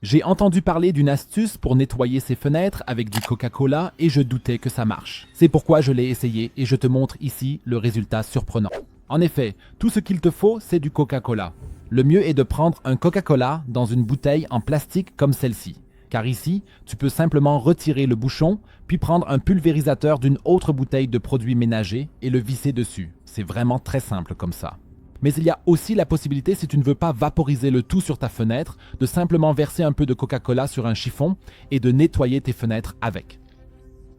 J'ai entendu parler d'une astuce pour nettoyer ses fenêtres avec du Coca-Cola et je doutais que ça marche. C'est pourquoi je l'ai essayé et je te montre ici le résultat surprenant. En effet, tout ce qu'il te faut, c'est du Coca-Cola. Le mieux est de prendre un Coca-Cola dans une bouteille en plastique comme celle-ci. Car ici, tu peux simplement retirer le bouchon, puis prendre un pulvérisateur d'une autre bouteille de produits ménagers et le visser dessus. C'est vraiment très simple comme ça. Mais il y a aussi la possibilité, si tu ne veux pas vaporiser le tout sur ta fenêtre, de simplement verser un peu de Coca-Cola sur un chiffon et de nettoyer tes fenêtres avec.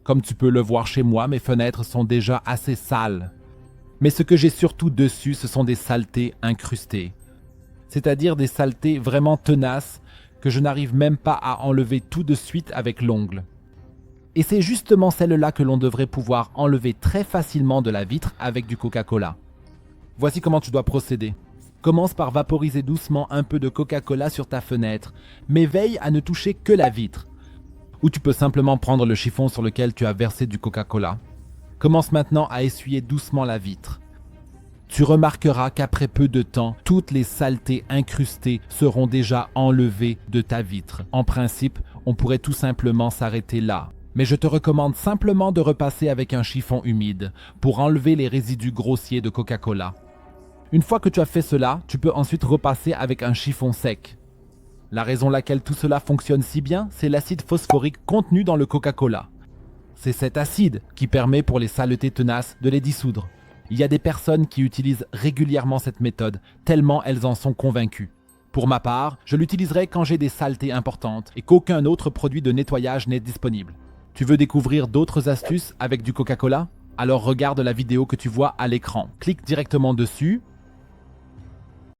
Comme tu peux le voir chez moi, mes fenêtres sont déjà assez sales. Mais ce que j'ai surtout dessus, ce sont des saletés incrustées. C'est-à-dire des saletés vraiment tenaces que je n'arrive même pas à enlever tout de suite avec l'ongle. Et c'est justement celle-là que l'on devrait pouvoir enlever très facilement de la vitre avec du Coca-Cola. Voici comment tu dois procéder. Commence par vaporiser doucement un peu de Coca-Cola sur ta fenêtre, mais veille à ne toucher que la vitre. Ou tu peux simplement prendre le chiffon sur lequel tu as versé du Coca-Cola. Commence maintenant à essuyer doucement la vitre. Tu remarqueras qu'après peu de temps, toutes les saletés incrustées seront déjà enlevées de ta vitre. En principe, on pourrait tout simplement s'arrêter là. Mais je te recommande simplement de repasser avec un chiffon humide pour enlever les résidus grossiers de Coca-Cola. Une fois que tu as fait cela, tu peux ensuite repasser avec un chiffon sec. La raison laquelle tout cela fonctionne si bien, c'est l'acide phosphorique contenu dans le Coca-Cola. C'est cet acide qui permet pour les saletés tenaces de les dissoudre. Il y a des personnes qui utilisent régulièrement cette méthode, tellement elles en sont convaincues. Pour ma part, je l'utiliserai quand j'ai des saletés importantes et qu'aucun autre produit de nettoyage n'est disponible. Tu veux découvrir d'autres astuces avec du Coca-Cola? Alors regarde la vidéo que tu vois à l'écran. Clique directement dessus